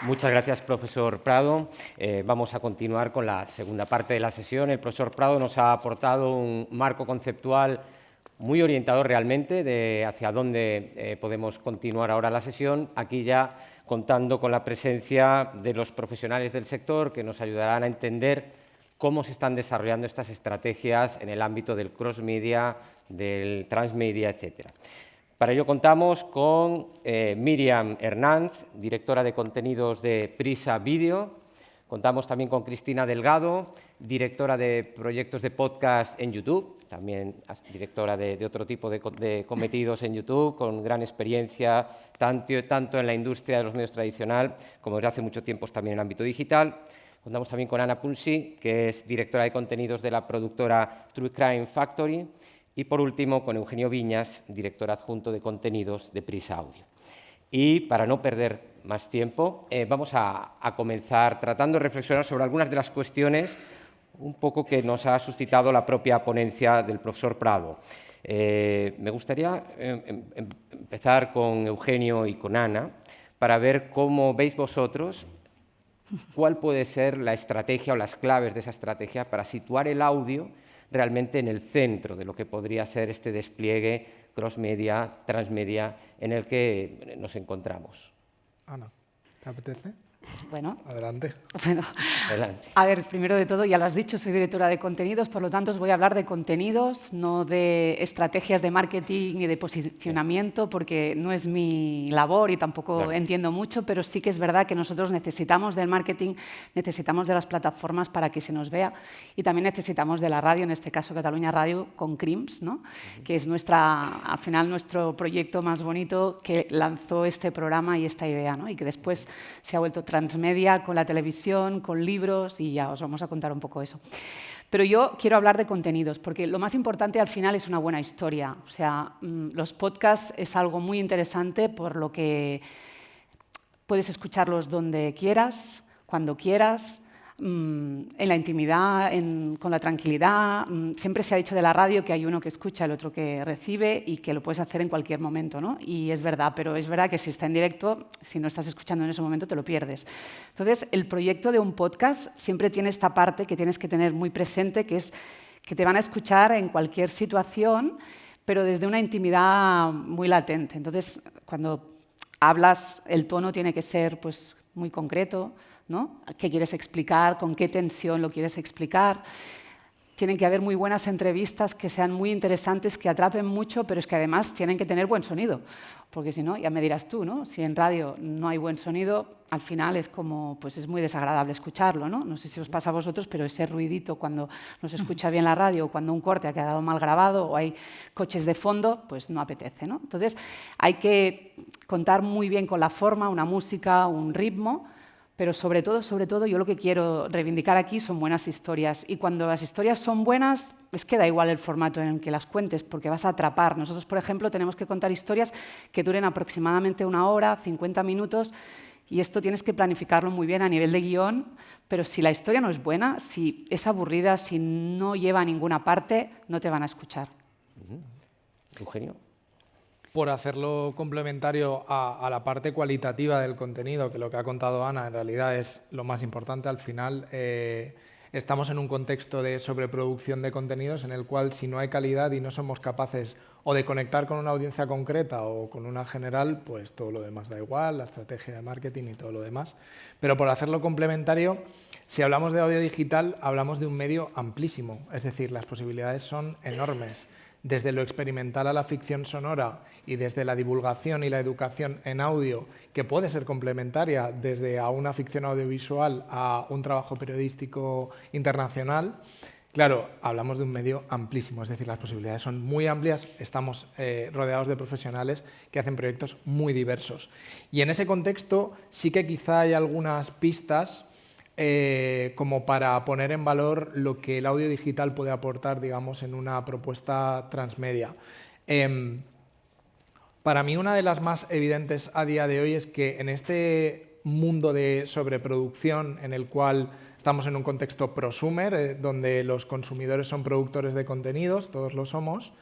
Muchas gracias, profesor Prado. Vamos a continuar con la segunda parte de la sesión. El profesor Prado nos ha aportado un marco conceptual muy orientador realmente de hacia dónde podemos continuar ahora la sesión. Aquí ya contando con la presencia de los profesionales del sector que nos ayudarán a entender cómo se están desarrollando estas estrategias en el ámbito del cross-media, del transmedia, etcétera. Para ello contamos con Miriam Hernández, directora de contenidos de Prisa Video. Contamos también con Cristina Delgado, directora de proyectos de podcast en YouTube, también directora de otro tipo de cometidos en YouTube, con gran experiencia tanto en la industria de los medios tradicional como desde hace mucho tiempo también en el ámbito digital. Contamos también con Ana Punsi, que es directora de contenidos de la productora True Crime Factory. Y, por último, con Eugenio Viñas, director adjunto de contenidos de Prisa Audio. Y, para no perder más tiempo, vamos a comenzar tratando de reflexionar sobre algunas de las cuestiones un poco que nos ha suscitado la propia ponencia del profesor Prado. Me gustaría empezar con Eugenio y con Ana para ver cómo veis vosotros cuál puede ser la estrategia o las claves de esa estrategia para situar el audio realmente en el centro de lo que podría ser este despliegue cross-media, transmedia, en el que nos encontramos. Ana, ¿te apetece? Bueno. Adelante. Bueno, adelante. A ver, primero de todo, ya lo has dicho, soy directora de contenidos, por lo tanto os voy a hablar de contenidos, no de estrategias de marketing y de posicionamiento, porque no es mi labor y tampoco entiendo mucho, pero sí que es verdad que nosotros necesitamos del marketing, necesitamos de las plataformas para que se nos vea y también necesitamos de la radio, en este caso Cataluña Radio, con CRIMS, ¿no? Que es al final nuestro proyecto más bonito que lanzó este programa y esta idea, ¿no? Y que después se ha vuelto transmedia con la televisión, con libros, y ya os vamos a contar un poco eso. Pero yo quiero hablar de contenidos, porque lo más importante al final es una buena historia. O sea, los podcasts es algo muy interesante por lo que puedes escucharlos donde quieras, cuando quieras, en la intimidad, con la tranquilidad. Siempre se ha dicho de la radio que hay uno que escucha, el otro que recibe y que lo puedes hacer en cualquier momento, ¿no? Y es verdad, pero es verdad que si está en directo, si no estás escuchando en ese momento, te lo pierdes. Entonces, el proyecto de un podcast siempre tiene esta parte que tienes que tener muy presente, que es que te van a escuchar en cualquier situación, pero desde una intimidad muy latente. Entonces, cuando hablas, el tono tiene que ser pues, muy concreto, ¿no? ¿Qué quieres explicar? ¿Con qué tensión lo quieres explicar? Tienen que haber muy buenas entrevistas que sean muy interesantes, que atrapen mucho, pero es que además tienen que tener buen sonido, porque si no, ya me dirás tú, ¿no? Si en radio no hay buen sonido, al final es como, pues es muy desagradable escucharlo, ¿no? No sé si os pasa a vosotros, pero ese ruidito cuando no se escucha bien la radio o cuando un corte ha quedado mal grabado o hay coches de fondo, pues no apetece, ¿no? Entonces hay que contar muy bien con la forma, una música, un ritmo, pero sobre todo, yo lo que quiero reivindicar aquí son buenas historias. Y cuando las historias son buenas, es que da igual el formato en el que las cuentes, porque vas a atrapar. Nosotros, por ejemplo, tenemos que contar historias que duren aproximadamente 1 hora, 50 minutos, y esto tienes que planificarlo muy bien a nivel de guión, pero si la historia no es buena, si es aburrida, si no lleva a ninguna parte, no te van a escuchar. Eugenio. Por hacerlo complementario a la parte cualitativa del contenido, que lo que ha contado Ana en realidad es lo más importante, al final estamos en un contexto de sobreproducción de contenidos en el cual si no hay calidad y no somos capaces o de conectar con una audiencia concreta o con una general, pues todo lo demás da igual, la estrategia de marketing y todo lo demás. Pero por hacerlo complementario, si hablamos de audio digital, hablamos de un medio amplísimo, es decir, las posibilidades son enormes. Desde lo experimental a la ficción sonora y desde la divulgación y la educación en audio, que puede ser complementaria desde a una ficción audiovisual a un trabajo periodístico internacional, claro, hablamos de un medio amplísimo, es decir, las posibilidades son muy amplias, estamos rodeados de profesionales que hacen proyectos muy diversos. Y en ese contexto sí que quizá hay algunas pistas como para poner en valor lo que el audio digital puede aportar, digamos, en una propuesta transmedia. Para mí una de las más evidentes a día de hoy es que en este mundo de sobreproducción en el cual estamos en un contexto prosumer, donde los consumidores son productores de contenidos, todos lo somos,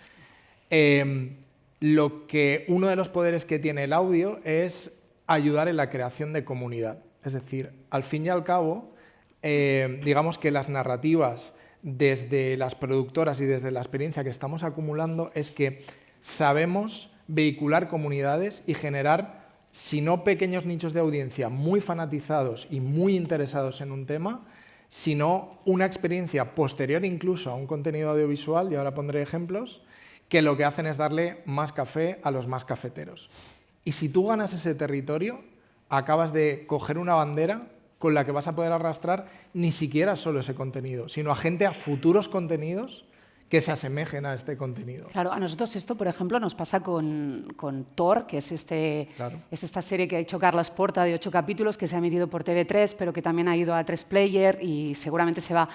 uno de los poderes que tiene el audio es ayudar en la creación de comunidad. Es decir, al fin y al cabo, digamos que las narrativas desde las productoras y desde la experiencia que estamos acumulando es que sabemos vehicular comunidades y generar, si no pequeños nichos de audiencia muy fanatizados y muy interesados en un tema, sino una experiencia posterior incluso a un contenido audiovisual, y ahora pondré ejemplos, que lo que hacen es darle más café a los más cafeteros. Y si tú ganas ese territorio, acabas de coger una bandera con la que vas a poder arrastrar ni siquiera solo ese contenido, sino a gente, a futuros contenidos que se asemejen a este contenido. Claro, a nosotros esto, por ejemplo, nos pasa con Thor, que es, Claro. es esta serie que ha hecho Carles Porta de 8 capítulos, que se ha emitido por TV3, pero que también ha ido a 3Player y seguramente se va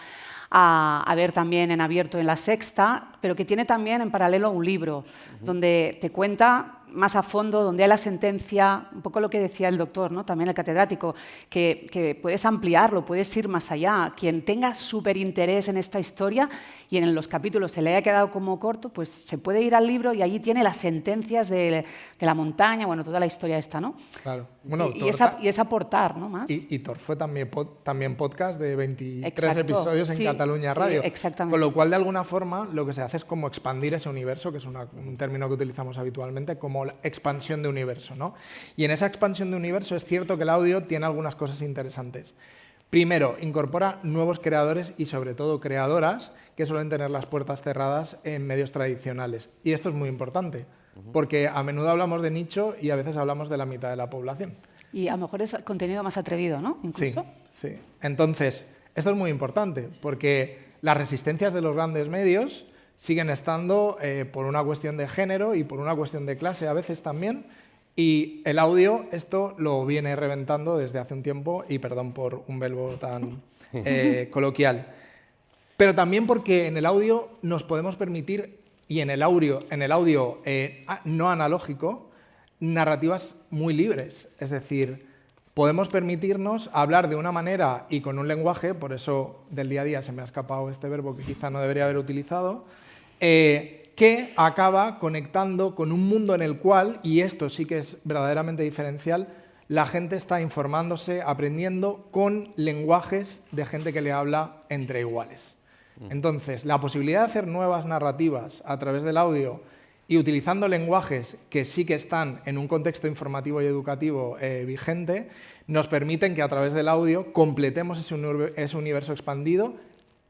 a ver también en abierto en La Sexta, pero que tiene también en paralelo un libro donde te cuenta más a fondo, donde hay la sentencia, un poco lo que decía el doctor, ¿no? También el catedrático, que puedes ampliarlo, puedes ir más allá. Quien tenga súper interés en esta historia y en los capítulos se le haya quedado como corto, pues se puede ir al libro y allí tiene las sentencias de la montaña, bueno, toda la historia esta, ¿no? Claro. Bueno, y es aportar, ¿no? Más. Y Thor fue también podcast de 23 Exacto. episodios en Sí, Cataluña sí, Radio. exactamente. Con lo cual, de alguna forma, lo que se hace es como expandir ese universo, que es un término que utilizamos habitualmente, como la expansión de universo, ¿no? Y en esa expansión de universo es cierto que el audio tiene algunas cosas interesantes. Primero, incorpora nuevos creadores y sobre todo creadoras que suelen tener las puertas cerradas en medios tradicionales. Y esto es muy importante, porque a menudo hablamos de nicho y a veces hablamos de la mitad de la población. Y a lo mejor es contenido más atrevido, ¿no? Incluso. Sí. Entonces, esto es muy importante, porque las resistencias de los grandes medios siguen estando por una cuestión de género y por una cuestión de clase a veces también, y el audio esto lo viene reventando desde hace un tiempo, y perdón por un verbo tan coloquial. Pero también porque en el audio nos podemos permitir, y en el audio no analógico, narrativas muy libres. Es decir, podemos permitirnos hablar de una manera y con un lenguaje, por eso del día a día se me ha escapado este verbo que quizá no debería haber utilizado, que acaba conectando con un mundo en el cual, y esto sí que es verdaderamente diferencial, la gente está informándose, aprendiendo con lenguajes de gente que le habla entre iguales. Entonces, la posibilidad de hacer nuevas narrativas a través del audio y utilizando lenguajes que sí que están en un contexto informativo y educativo vigente, nos permiten que a través del audio completemos ese universo expandido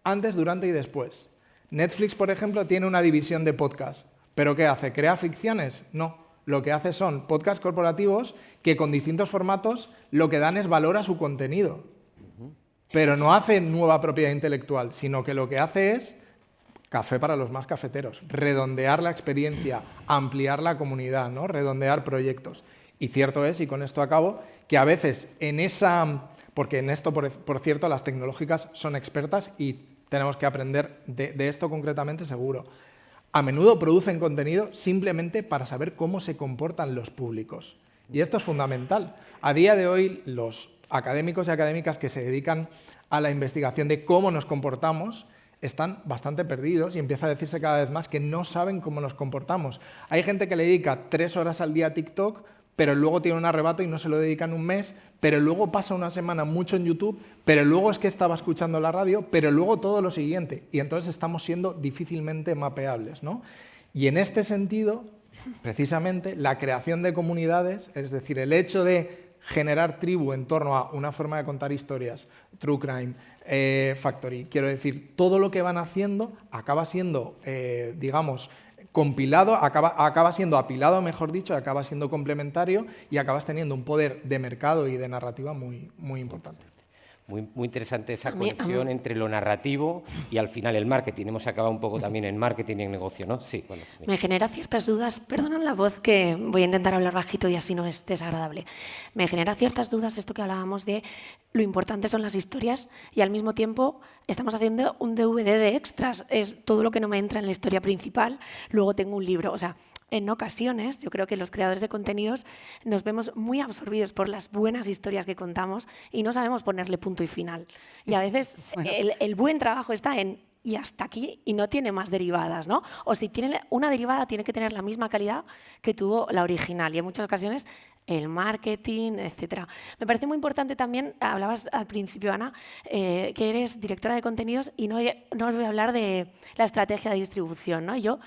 antes, durante y después. Netflix, por ejemplo, tiene una división de podcast, pero ¿qué hace? ¿Crea ficciones? No. Lo que hace son podcasts corporativos que con distintos formatos lo que dan es valor a su contenido. Pero no hace nueva propiedad intelectual, sino que lo que hace es café para los más cafeteros, redondear la experiencia, ampliar la comunidad, ¿no? Redondear proyectos. Y cierto es, y con esto acabo, que a veces en esa... Porque en esto, por cierto, las tecnológicas son expertas y tenemos que aprender de esto concretamente seguro. A menudo producen contenido simplemente para saber cómo se comportan los públicos. Y esto es fundamental. A día de hoy, los académicos y académicas que se dedican a la investigación de cómo nos comportamos están bastante perdidos y empieza a decirse cada vez más que no saben cómo nos comportamos. Hay gente que le dedica 3 horas al día a TikTok, pero luego tiene un arrebato y no se lo dedican un mes, pero luego pasa una semana mucho en YouTube, pero luego es que estaba escuchando la radio, pero luego todo lo siguiente. Y entonces estamos siendo difícilmente mapeables, ¿no? Y en este sentido, precisamente, la creación de comunidades, es decir, el hecho de generar tribu en torno a una forma de contar historias, True Crime, Factory, quiero decir, todo lo que van haciendo acaba siendo, digamos, compilado, acaba siendo apilado, mejor dicho, acaba siendo complementario y acabas teniendo un poder de mercado y de narrativa muy, muy importante. Muy interesante esa conexión entre lo narrativo y al final el marketing. Hemos acabado un poco también en marketing y en negocio, ¿no? Sí, bueno. Me genera ciertas dudas, perdonad la voz que voy a intentar hablar bajito y así no es desagradable. Me genera ciertas dudas esto que hablábamos de lo importante son las historias y al mismo tiempo estamos haciendo un DVD de extras. Es todo lo que no me entra en la historia principal, luego tengo un libro, o sea... En ocasiones, yo creo que los creadores de contenidos nos vemos muy absorbidos por las buenas historias que contamos y no sabemos ponerle punto y final. Y a veces el buen trabajo está en y hasta aquí y no tiene más derivadas, ¿no? O si tiene una derivada tiene que tener la misma calidad que tuvo la original y en muchas ocasiones el marketing, etcétera. Me parece muy importante también, hablabas al principio, Ana, que eres directora de contenidos y no os voy a hablar de la estrategia de distribución, ¿no? Yo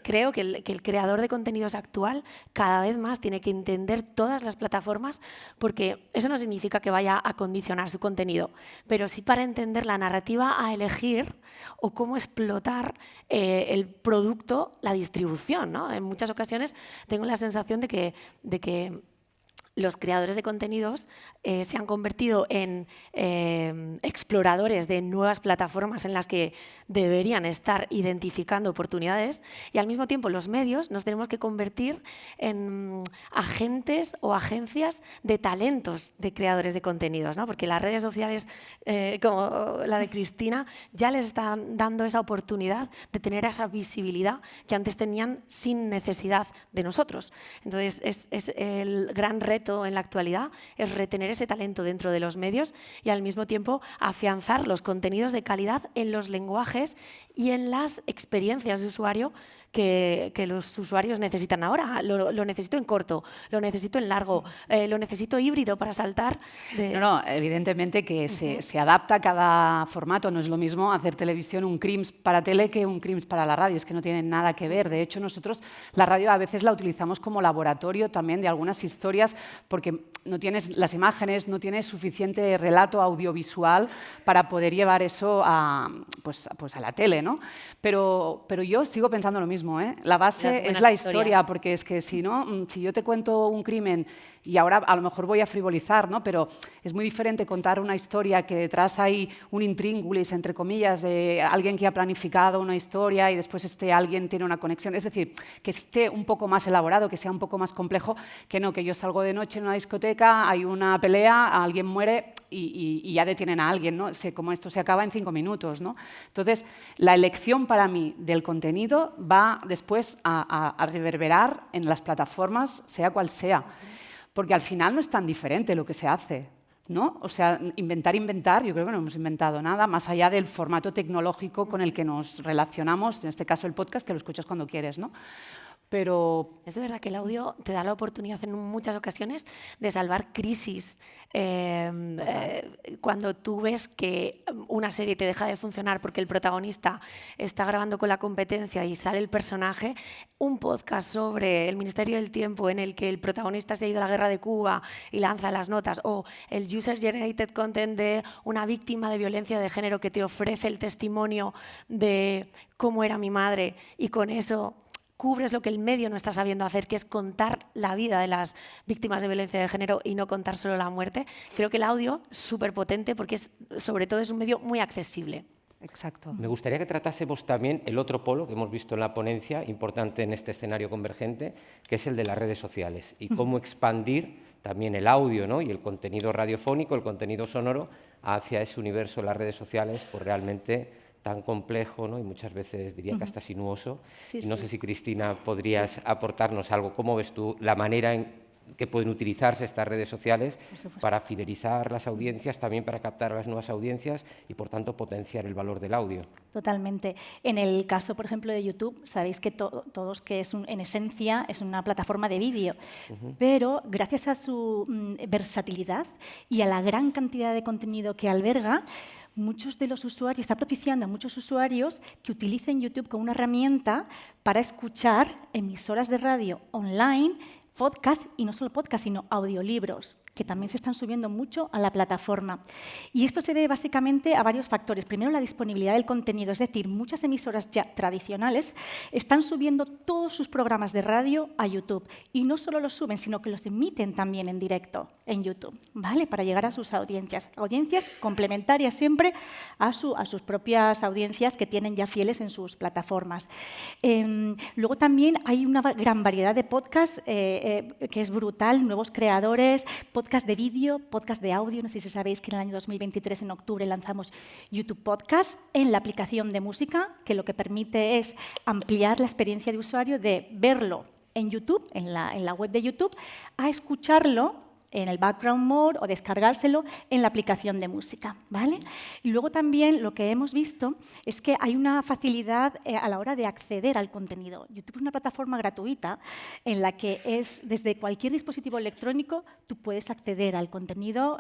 creo que el creador de contenidos actual cada vez más tiene que entender todas las plataformas, porque eso no significa que vaya a condicionar su contenido, pero sí para entender la narrativa a elegir o cómo explotar el producto, la distribución, ¿no? En muchas ocasiones tengo la sensación de que los creadores de contenidos se han convertido en exploradores de nuevas plataformas en las que deberían estar identificando oportunidades, y al mismo tiempo los medios nos tenemos que convertir en agentes o agencias de talentos de creadores de contenidos, ¿no? Porque las redes sociales como la de Cristina ya les están dando esa oportunidad de tener esa visibilidad que antes tenían sin necesidad de nosotros. Entonces es el gran reto en la actualidad, es retener ese talento dentro de los medios y al mismo tiempo afianzar los contenidos de calidad en los lenguajes y en las experiencias de usuario que los usuarios necesitan ahora. Lo necesito en corto, lo necesito en largo, lo necesito híbrido para saltar. No, evidentemente que se adapta a cada formato. No es lo mismo hacer televisión, un Crims para tele que un Crims para la radio. Es que no tienen nada que ver. De hecho, nosotros la radio a veces la utilizamos como laboratorio también de algunas historias, porque no tienes las imágenes, no tienes suficiente relato audiovisual para poder llevar eso a la tele, ¿no? Pero yo sigo pensando lo mismo. La base es la historia, porque es que si yo te cuento un crimen y ahora a lo mejor voy a frivolizar, ¿no? Pero es muy diferente contar una historia que detrás hay un intríngulis, entre comillas, de alguien que ha planificado una historia y después alguien tiene una conexión. Es decir, que esté un poco más elaborado, que sea un poco más complejo, que no, que yo salgo de noche en una discoteca, hay una pelea, alguien muere y ya detienen a alguien, ¿no? Como esto se acaba en 5 minutos, ¿no? Entonces, la elección para mí del contenido va después a reverberar en las plataformas, sea cual sea. Porque al final no es tan diferente lo que se hace, ¿no? O sea, inventar, yo creo que no hemos inventado nada, más allá del formato tecnológico con el que nos relacionamos, en este caso el podcast, que lo escuchas cuando quieres, ¿no? Pero es de verdad que el audio te da la oportunidad en muchas ocasiones de salvar crisis. Cuando tú ves que una serie te deja de funcionar porque el protagonista está grabando con la competencia y sale el personaje, un podcast sobre el Ministerio del Tiempo en el que el protagonista se ha ido a la guerra de Cuba y lanza las notas, o el user-generated content de una víctima de violencia de género que te ofrece el testimonio de cómo era mi madre y con eso cubres lo que el medio no está sabiendo hacer, que es contar la vida de las víctimas de violencia de género y no contar solo la muerte. Creo que el audio es súper potente porque sobre todo es un medio muy accesible. Exacto. Me gustaría que tratásemos también el otro polo que hemos visto en la ponencia, importante en este escenario convergente, que es el de las redes sociales y cómo expandir también el audio, ¿no? Y el contenido radiofónico, el contenido sonoro hacia ese universo de las redes sociales, pues realmente tan complejo, ¿no? Y muchas veces diría que hasta sinuoso. Sí, no sé si, Cristina, podrías aportarnos algo. ¿Cómo ves tú la manera en que pueden utilizarse estas redes sociales para fidelizar las audiencias, también para captar a las nuevas audiencias y, por tanto, potenciar el valor del audio? Totalmente. En el caso, por ejemplo, de YouTube, sabéis que todos que en esencia es una plataforma de vídeo, pero gracias a su versatilidad y a la gran cantidad de contenido que alberga, muchos de los usuarios, está propiciando a muchos usuarios que utilicen YouTube como una herramienta para escuchar emisoras de radio online, podcast, y no solo podcast, sino audiolibros, que también se están subiendo mucho a la plataforma. Y esto se debe básicamente a varios factores. Primero, la disponibilidad del contenido, es decir, muchas emisoras ya tradicionales están subiendo todos sus programas de radio a YouTube. Y no solo los suben, sino que los emiten también en directo en YouTube, ¿vale? Para llegar a sus audiencias. Audiencias complementarias siempre a sus propias audiencias que tienen ya fieles en sus plataformas. Luego también hay una gran variedad de podcasts que es brutal, nuevos creadores, podcast de vídeo, podcast de audio. No sé si sabéis que en el año 2023, en octubre, lanzamos YouTube Podcast en la aplicación de música, que lo que permite es ampliar la experiencia de usuario de verlo en YouTube, en la web de YouTube, a escucharlo en el background mode o descargárselo en la aplicación de música, ¿vale? Y luego también lo que hemos visto es que hay una facilidad a la hora de acceder al contenido. YouTube es una plataforma gratuita en la que desde cualquier dispositivo electrónico tú puedes acceder al contenido,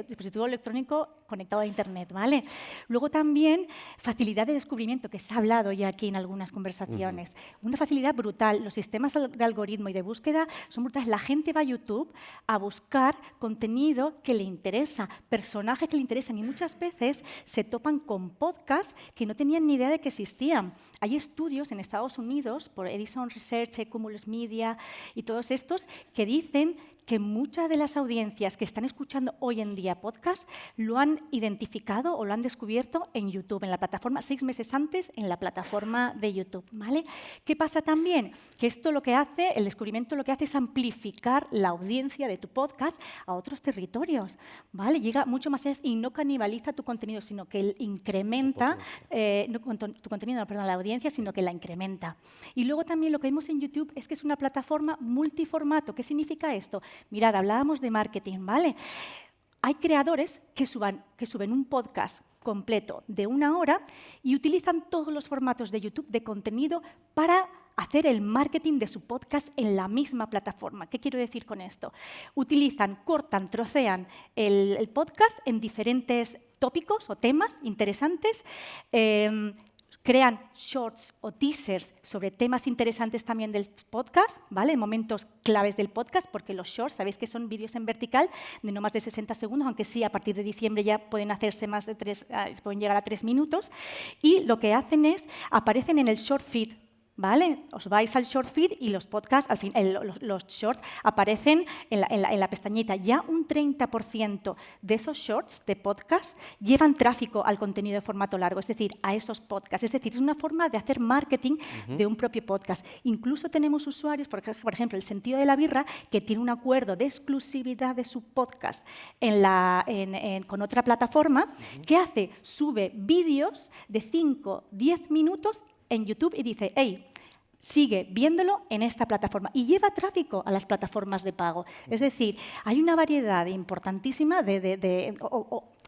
dispositivo electrónico conectado a Internet, ¿vale? Luego también facilidad de descubrimiento, que se ha hablado ya aquí en algunas conversaciones. Una facilidad brutal. Los sistemas de algoritmo y de búsqueda son brutales. La gente va a YouTube a buscar contenido que le interesa, personajes que le interesan, y muchas veces se topan con podcasts que no tenían ni idea de que existían. Hay estudios en Estados Unidos por Edison Research, Cumulus Media y todos estos que dicen que muchas de las audiencias que están escuchando hoy en día podcast lo han identificado o lo han descubierto en YouTube, en la plataforma, 6 meses antes en la plataforma de YouTube, ¿vale? ¿Qué pasa también? Que esto lo que hace, el descubrimiento lo que hace es amplificar la audiencia de tu podcast a otros territorios, ¿vale? Llega mucho más allá y no canibaliza tu contenido, sino que incrementa, tu contenido, perdón, la audiencia, sino que la incrementa. Y luego también lo que vemos en YouTube es que es una plataforma multiformato. ¿Qué significa esto? Mirad, hablábamos de marketing, ¿vale? Hay creadores que suben un podcast completo de 1 hora y utilizan todos los formatos de YouTube de contenido para hacer el marketing de su podcast en la misma plataforma. ¿Qué quiero decir con esto? Cortan, trocean el podcast en diferentes tópicos o temas interesantes, crean shorts o teasers sobre temas interesantes también del podcast, ¿vale? Momentos claves del podcast, porque los shorts, sabéis que son vídeos en vertical de no más de 60 segundos, aunque sí, a partir de diciembre ya pueden hacerse más de pueden llegar a 3 minutos. Y lo que hacen es, aparecen en el short feed, ¿vale? Os vais al short feed y los podcasts, al fin, los shorts aparecen en la pestañita. Ya un 30% de esos shorts de podcast llevan tráfico al contenido de formato largo, es decir, a esos podcasts. Es decir, es una forma de hacer marketing de un propio podcast. Incluso tenemos usuarios, por ejemplo, El Sentido de la Birra, que tiene un acuerdo de exclusividad de su podcast con otra plataforma, que hace, sube vídeos de 5-10 minutos en YouTube y dice, hey, sigue viéndolo en esta plataforma y lleva tráfico a las plataformas de pago. Es decir, hay una variedad importantísima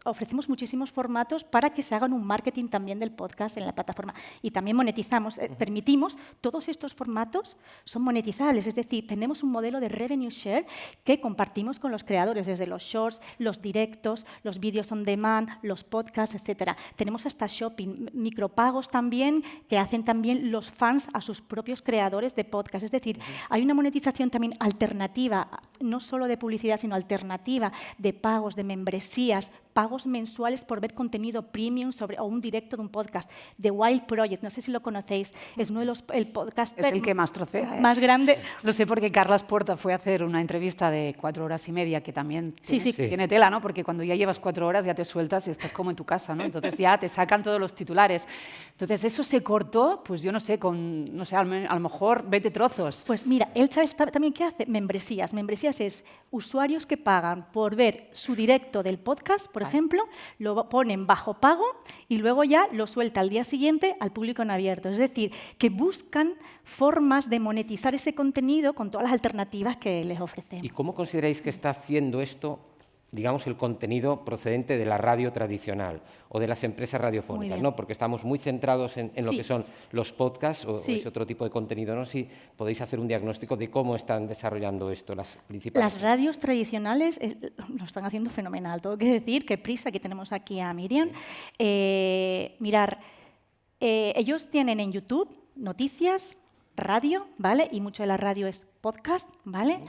ofrecemos muchísimos formatos para que se hagan un marketing también del podcast en la plataforma. Y también monetizamos, permitimos, todos estos formatos son monetizables, es decir, tenemos un modelo de revenue share que compartimos con los creadores, desde los shorts, los directos, los vídeos on demand, los podcasts, etcétera. Tenemos hasta shopping, micropagos también, que hacen también los fans a sus propios creadores de podcast. Es decir, hay una monetización también alternativa, no solo de publicidad, sino alternativa, de pagos, de membresías, pagos mensuales por ver contenido premium o un directo de un podcast. The Wild Project, no sé si lo conocéis, es uno de los podcasts... Es el que más trocea, ¿eh? Más grande. Lo sé porque Carlas Porta fue a hacer una entrevista de 4 horas y media, que también tiene tela, ¿no? Porque cuando ya llevas 4 horas ya te sueltas y estás como en tu casa, ¿no? Entonces ya te sacan todos los titulares. Entonces eso se cortó, pues yo no sé, a lo mejor 20 trozos. Pues mira, él sabe también qué hace, membresías. Membresías es usuarios que pagan por ver su directo del podcast, por ejemplo, lo ponen bajo pago y luego ya lo suelta al día siguiente al público en abierto. Es decir, que buscan formas de monetizar ese contenido con todas las alternativas que les ofrecemos. ¿Y cómo consideráis que está haciendo esto, digamos, el contenido procedente de la radio tradicional o de las empresas radiofónicas, ¿no? Porque estamos muy centrados en lo que son los podcasts o ese otro tipo de contenido, ¿no? Si podéis hacer un diagnóstico de cómo están desarrollando esto las principales. Las radios tradicionales lo están haciendo fenomenal. Tengo que decir que prisa, que tenemos aquí a Miriam. Ellos tienen en YouTube noticias, radio, ¿vale? Y mucho de la radio es podcast, ¿vale?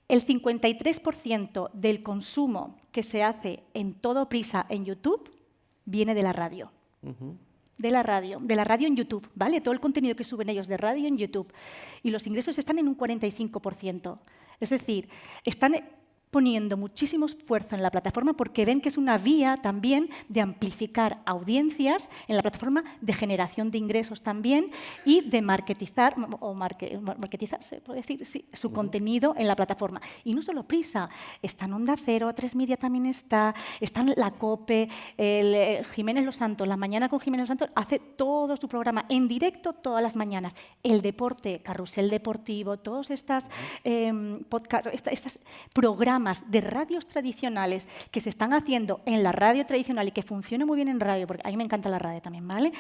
El 53% del consumo que se hace en todo prisa en YouTube viene de la radio. De la radio en YouTube, ¿vale? Todo el contenido que suben ellos de radio en YouTube. Y los ingresos están en un 45%. Es decir, están poniendo muchísimo esfuerzo en la plataforma porque ven que es una vía también de amplificar audiencias en la plataforma, de generación de ingresos también y de marketizar, se puede decir, sí, su contenido en la plataforma. Y no solo Prisa, está en Onda Cero, A3 Media también está en La COPE, Jiménez Los Santos, La Mañana con Jiménez Los Santos, hace todo su programa en directo todas las mañanas. El deporte, Carrusel Deportivo, todos estos podcasts, estos programas programas de radios tradicionales que se están haciendo en la radio tradicional y que funcione muy bien en radio, porque a mí me encanta la radio también, ¿vale?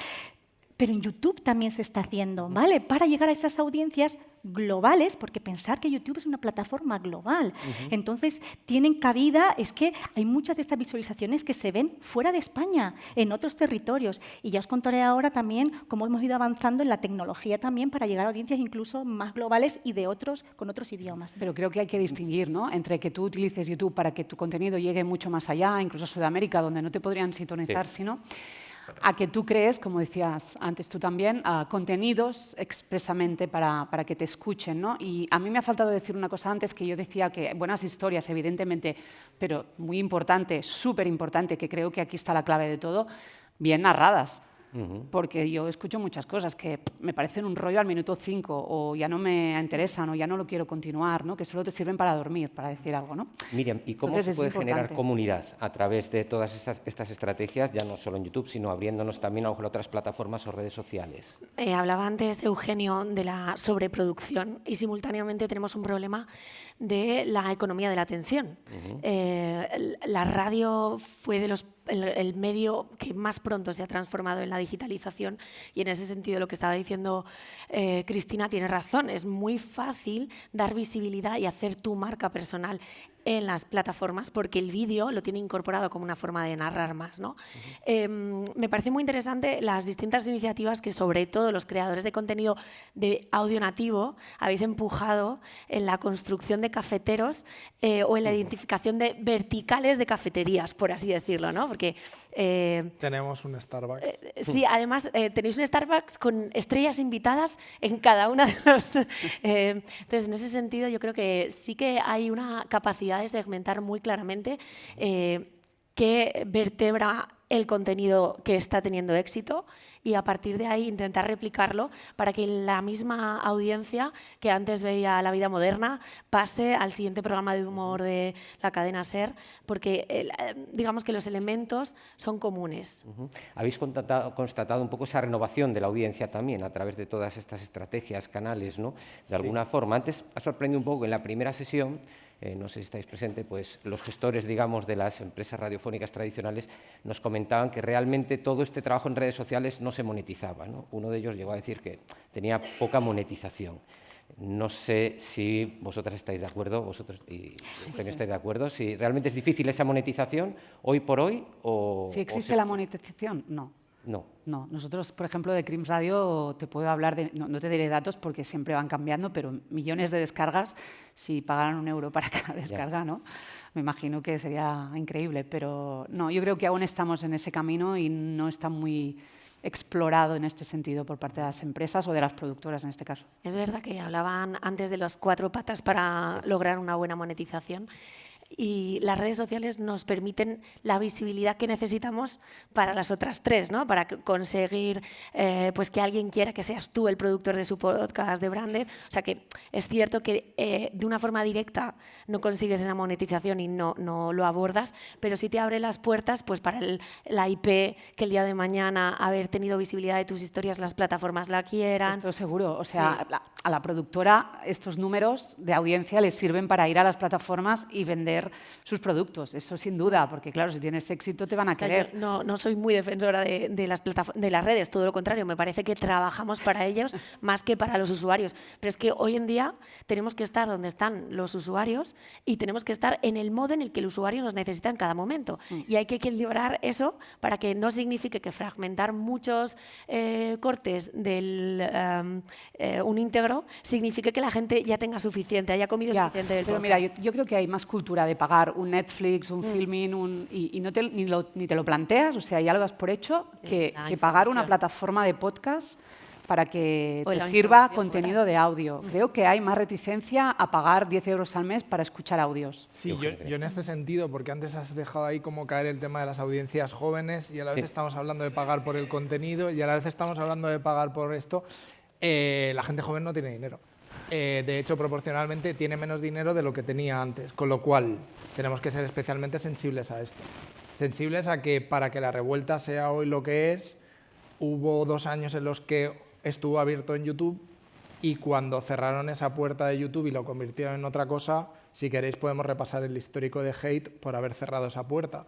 Pero en YouTube también se está haciendo, ¿vale? Para llegar a esas audiencias globales, porque pensar que YouTube es una plataforma global. Entonces, tienen cabida, es que hay muchas de estas visualizaciones que se ven fuera de España, en otros territorios. Y ya os contaré ahora también cómo hemos ido avanzando en la tecnología también para llegar a audiencias incluso más globales y de otros, con otros idiomas. Pero creo que hay que distinguir, ¿no?, entre que tú utilices YouTube para que tu contenido llegue mucho más allá, incluso a Sudamérica, donde no te podrían sintonizar, sino a que tú crees, como decías antes tú también, contenidos expresamente para que te escuchen, ¿no? Y a mí me ha faltado decir una cosa antes, que yo decía que buenas historias, evidentemente, pero muy importante, súper importante, que creo que aquí está la clave de todo, bien narradas. Porque yo escucho muchas cosas que me parecen un rollo al minuto 5, o ya no me interesan, o ya no lo quiero continuar, ¿no?, que solo te sirven para dormir, para decir algo, ¿no? Miriam, ¿y cómo Entonces, se puede es generar importante. comunidad a través de todas estas estrategias, ya no solo en YouTube, sino abriéndonos también a otras plataformas o redes sociales? Hablaba antes, Eugenio, de la sobreproducción y simultáneamente tenemos un problema de la economía de la atención. La radio fue el medio que más pronto se ha transformado en la digitalización, y en ese sentido lo que estaba diciendo Cristina tiene razón. Es muy fácil dar visibilidad y hacer tu marca personal en las plataformas, porque el vídeo lo tiene incorporado como una forma de narrar más, ¿no? Me parece muy interesante las distintas iniciativas que, sobre todo, los creadores de contenido de audio nativo habéis empujado en la construcción de cafeteros o en la identificación de verticales de cafeterías, por así decirlo, ¿no? Porque Tenemos un Starbucks. sí, además tenéis un Starbucks con estrellas invitadas en cada una de los... entonces, en ese sentido, yo creo que sí que hay una capacidad de segmentar muy claramente qué vertebra el contenido que está teniendo éxito, y a partir de ahí intentar replicarlo para que la misma audiencia que antes veía La Vida Moderna pase al siguiente programa de humor de la cadena SER, porque digamos que los elementos son comunes. ¿Habéis constatado un poco esa renovación de la audiencia también a través de todas estas estrategias, canales, ¿no? De alguna forma. Antes ha sorprendido un poco en la primera sesión, no sé si estáis presentes, pues los gestores, digamos, de las empresas radiofónicas tradicionales nos comentaban que realmente todo este trabajo en redes sociales no se monetizaba, ¿no? Uno de ellos llegó a decir que tenía poca monetización. No sé si vosotras estáis de acuerdo, vosotros y Eugenio estáis de acuerdo, si realmente es difícil esa monetización hoy por hoy o... Si existe la monetización, no. No. No, nosotros, por ejemplo, de Crims Radio te puedo hablar de, no te diré datos porque siempre van cambiando, pero millones de descargas, si pagaran €1 para cada descarga, ¿no? Me imagino que sería increíble, pero no, yo creo que aún estamos en ese camino y no está muy explorado en este sentido por parte de las empresas o de las productoras en este caso. Es verdad que hablaban antes de las 4 patas para lograr una buena monetización. Y las redes sociales nos permiten la visibilidad que necesitamos para las otras 3, ¿no? Para conseguir pues que alguien quiera que seas tú el productor de su podcast de Branded. O sea que es cierto que de una forma directa no consigues esa monetización y no lo abordas, pero sí te abre las puertas pues para la IP, que el día de mañana haber tenido visibilidad de tus historias, las plataformas la quieran. Esto seguro. O sea, Sí. a la productora estos números de audiencia les sirven para ir a las plataformas y vender sus productos. Eso sin duda, porque claro, si tienes éxito te van a O sea, querer. yo no soy muy defensora de las redes, todo lo contrario, me parece que trabajamos para ellos más que para los usuarios. Pero es que hoy en día tenemos que estar donde están los usuarios y tenemos que estar en el modo en el que el usuario nos necesita en cada momento. Y hay que equilibrar eso para que no signifique que fragmentar muchos cortes del un íntegro signifique que la gente ya tenga suficiente, haya comido Ya, suficiente del pero podcast. mira, yo creo que hay más cultura de pagar un Netflix, un Filmin, y ni te lo planteas, o sea, ya lo das por hecho, que pagar una plataforma de podcast para que O te la sirva información contenido de audio. Creo que hay más reticencia a pagar 10 € al mes para escuchar audios. Sí, yo en este sentido, porque antes has dejado ahí como caer el tema de las audiencias jóvenes y a la vez estamos hablando de pagar por el contenido y a la vez estamos hablando de pagar por esto, la gente joven no tiene dinero. De hecho, proporcionalmente tiene menos dinero de lo que tenía antes, con lo cual tenemos que ser especialmente sensibles a esto. Sensibles a que para que la revuelta sea hoy lo que es, hubo 2 años en los que estuvo abierto en YouTube y cuando cerraron esa puerta de YouTube y lo convirtieron en otra cosa, Si queréis podemos repasar el histórico de Hate por haber cerrado esa puerta.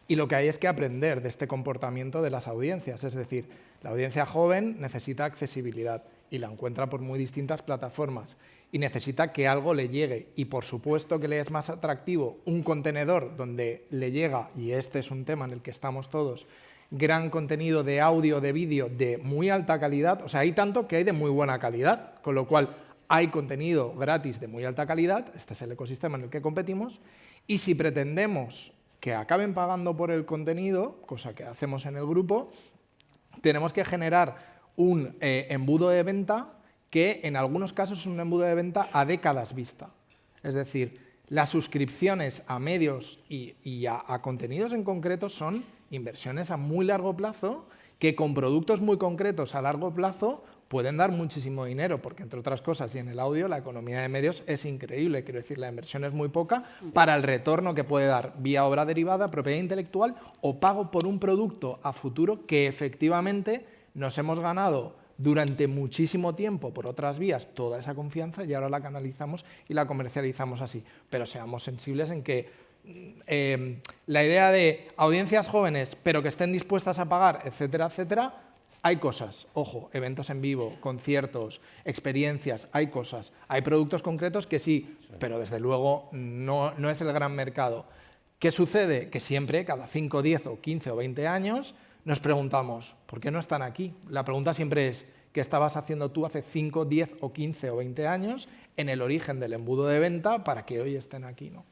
Y lo que hay es que aprender de este comportamiento de las audiencias. Es decir, la audiencia joven necesita accesibilidad y la encuentra por muy distintas plataformas. Y necesita que algo le llegue. Y por supuesto que le es más atractivo un contenedor donde le llega, y este es un tema en el que estamos todos, gran contenido de audio, de vídeo de muy alta calidad. O sea, hay tanto que hay de muy buena calidad, con lo cual hay contenido gratis de muy alta calidad. Este es el ecosistema en el que competimos. Y si pretendemos que acaben pagando por el contenido, cosa que hacemos en el grupo, tenemos que generar un embudo de venta que en algunos casos es un embudo de venta a décadas vista. Es decir, las suscripciones a medios y a contenidos en concreto son inversiones a muy largo plazo que con productos muy concretos a largo plazo pueden dar muchísimo dinero, porque entre otras cosas, y en el audio, la economía de medios es increíble. Quiero decir, la inversión es muy poca para el retorno que puede dar vía obra derivada, propiedad intelectual o pago por un producto a futuro que efectivamente nos hemos ganado durante muchísimo tiempo por otras vías toda esa confianza y ahora la canalizamos y la comercializamos así. Pero seamos sensibles en que la idea de audiencias jóvenes pero que estén dispuestas a pagar, etcétera, etcétera, hay cosas, ojo, eventos en vivo, conciertos, experiencias, hay cosas, hay productos concretos que sí, pero desde luego no es el gran mercado. ¿Qué sucede? Que siempre, cada 5, 10 o 15 o 20 años, nos preguntamos, ¿por qué no están aquí? La pregunta siempre es, ¿qué estabas haciendo tú hace 5, 10 o 15 o 20 años en el origen del embudo de venta para que hoy estén aquí, ¿no?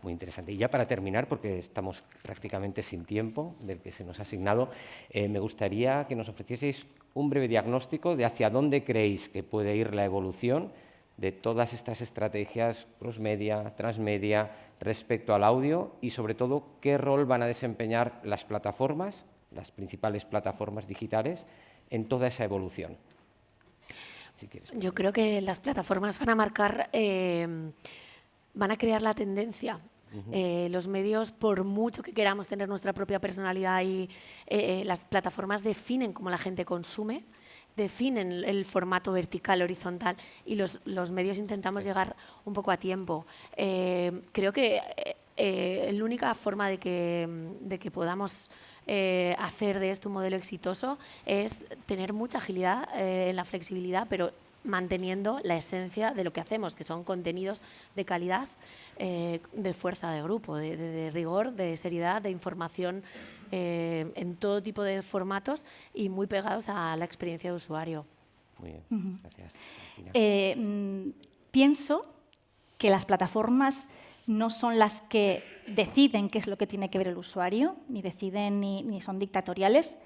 Muy interesante. Y ya para terminar, porque estamos prácticamente sin tiempo del que se nos ha asignado, me gustaría que nos ofrecieseis un breve diagnóstico de hacia dónde creéis que puede ir la evolución de todas estas estrategias cross-media, transmedia, respecto al audio y, sobre todo, qué rol van a desempeñar las plataformas, las principales plataformas digitales, en toda esa evolución. Si quieres. Yo creo que las plataformas van a marcar, van a crear la tendencia. Los medios, por mucho que queramos tener nuestra propia personalidad, y las plataformas definen cómo la gente consume, definen el formato vertical, horizontal, y los medios intentamos llegar un poco a tiempo. Creo que la única forma de que podamos hacer de esto un modelo exitoso es tener mucha agilidad en la flexibilidad, pero manteniendo la esencia de lo que hacemos, que son contenidos de calidad, de fuerza de grupo, de rigor, de seriedad, de información en todo tipo de formatos y muy pegados a la experiencia de usuario. Muy bien, gracias, Cristina. Pienso que las plataformas no son las que deciden qué es lo que tiene que ver el usuario, ni deciden ni son dictatoriales.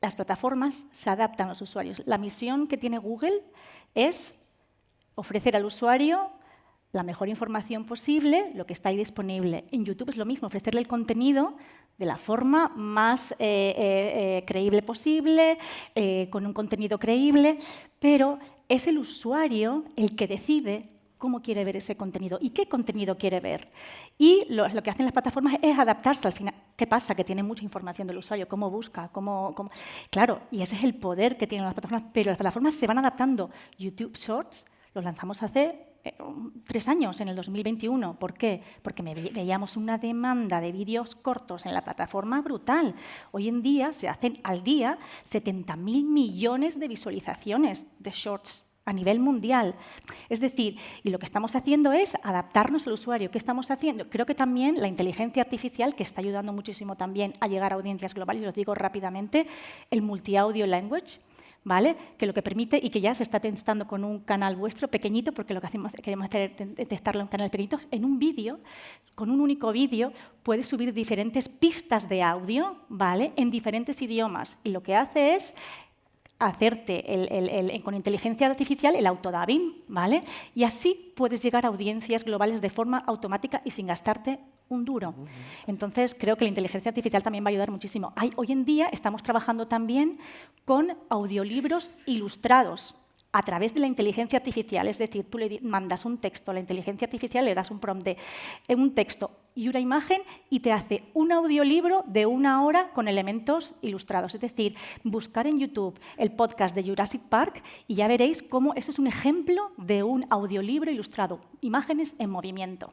Las plataformas se adaptan a los usuarios. La misión que tiene Google es ofrecer al usuario la mejor información posible, lo que está ahí disponible. En YouTube es lo mismo, ofrecerle el contenido de la forma más creíble posible, con un contenido creíble, pero es el usuario el que decide cómo quiere ver ese contenido y qué contenido quiere ver. Y lo que hacen las plataformas es adaptarse al final. ¿Qué pasa? Que tienen mucha información del usuario, cómo busca, cómo... Claro, y ese es el poder que tienen las plataformas, pero las plataformas se van adaptando. YouTube Shorts los lanzamos hace 3 años, en el 2021. ¿Por qué? Porque veíamos una demanda de vídeos cortos en la plataforma brutal. Hoy en día se hacen al día 70.000 millones de visualizaciones de Shorts a nivel mundial. Es decir, y lo que estamos haciendo es adaptarnos al usuario. ¿Qué estamos haciendo? Creo que también la inteligencia artificial, que está ayudando muchísimo también a llegar a audiencias globales, y os digo rápidamente, el multi-audio language, ¿vale? Que lo que permite, y que ya se está testando con un canal vuestro pequeñito, porque lo que queremos hacer es testarlo en un canal pequeñito, en un vídeo, con un único vídeo, puedes subir diferentes pistas de audio, ¿vale? En diferentes idiomas. Y lo que hace es hacerte con inteligencia artificial el autodubbing, ¿vale? Y así puedes llegar a audiencias globales de forma automática y sin gastarte un duro. Entonces, creo que la inteligencia artificial también va a ayudar muchísimo. Hoy en día estamos trabajando también con audiolibros ilustrados. a través de la inteligencia artificial, es decir, tú le mandas un texto a la inteligencia artificial, le das un prompt de un texto y una imagen y te hace un audiolibro de 1 hora con elementos ilustrados. Es decir, buscar en YouTube el podcast de Jurassic Park y ya veréis cómo eso es un ejemplo de un audiolibro ilustrado, imágenes en movimiento.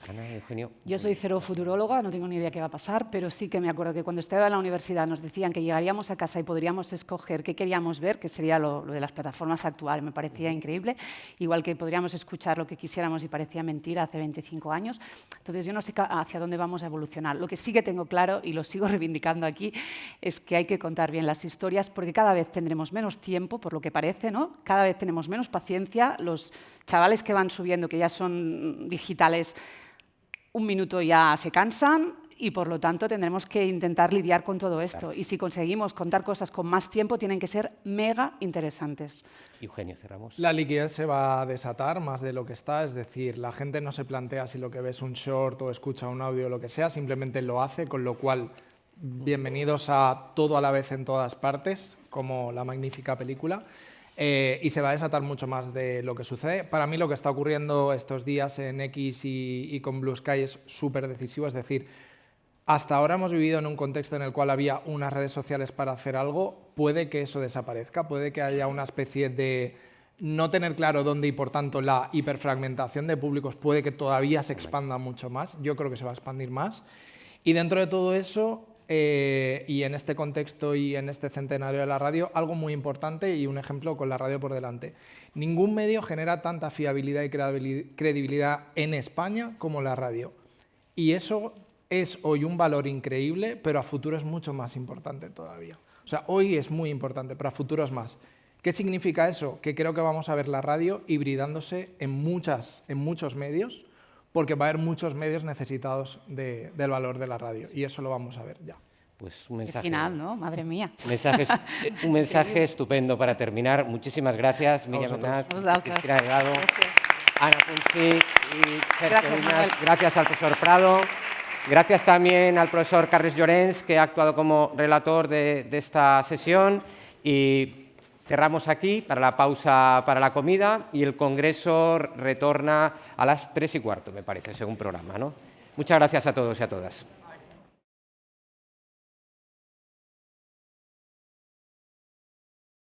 Ana, Eugenio. Yo soy cero futuróloga, no tengo ni idea qué va a pasar, pero sí que me acuerdo que cuando estaba en la universidad nos decían que llegaríamos a casa y podríamos escoger qué queríamos ver, que sería lo de las plataformas actuales, me parecía increíble, igual que podríamos escuchar lo que quisiéramos y parecía mentira hace 25 años. Entonces yo no sé hacia dónde vamos a evolucionar. Lo que sí que tengo claro, y lo sigo reivindicando aquí, es que hay que contar bien las historias porque cada vez tendremos menos tiempo, por lo que parece, ¿no? Cada vez tenemos menos paciencia. Los chavales que van subiendo, que ya son digitales, 1 minuto ya se cansan y, por lo tanto, tendremos que intentar lidiar con todo esto. Claro. Y si conseguimos contar cosas con más tiempo, tienen que ser mega interesantes. Eugenio, cerramos. La liquidez se va a desatar más de lo que está, es decir, la gente no se plantea si lo que ve es un short o escucha un audio o lo que sea, simplemente lo hace, con lo cual, bienvenidos a todo a la vez en todas partes, como la magnífica película. Y se va a desatar mucho más de lo que sucede. Para mí lo que está ocurriendo estos días en X y con Blue Sky es súper decisivo, es decir, hasta ahora hemos vivido en un contexto en el cual había unas redes sociales para hacer algo, puede que eso desaparezca, puede que haya una especie de no tener claro dónde y por tanto la hiperfragmentación de públicos puede que todavía se expanda mucho más, yo creo que se va a expandir más. Y dentro de todo eso, y en este contexto y en este centenario de la radio, algo muy importante y un ejemplo con la radio por delante. Ningún medio genera tanta fiabilidad y credibilidad en España como la radio. Y eso es hoy un valor increíble, pero a futuro es mucho más importante todavía. O sea, hoy es muy importante, pero a futuro es más. ¿Qué significa eso? Que creo que vamos a ver la radio hibridándose en muchos medios, porque va a haber muchos medios necesitados del valor de la radio, y eso lo vamos a ver ya. Pues un mensaje, qué final, ¿no? Madre mía. Un mensaje estupendo para terminar. Muchísimas gracias, Miriam Hernández, Cristina Delgado, Ana Punsi y Sergio Viñas. Gracias al profesor Prado. Gracias también al profesor Carles Llorens, que ha actuado como relator de esta sesión. Y cerramos aquí para la pausa para la comida y el congreso retorna a las 3:15, me parece, según programa, ¿no? Muchas gracias a todos y a todas.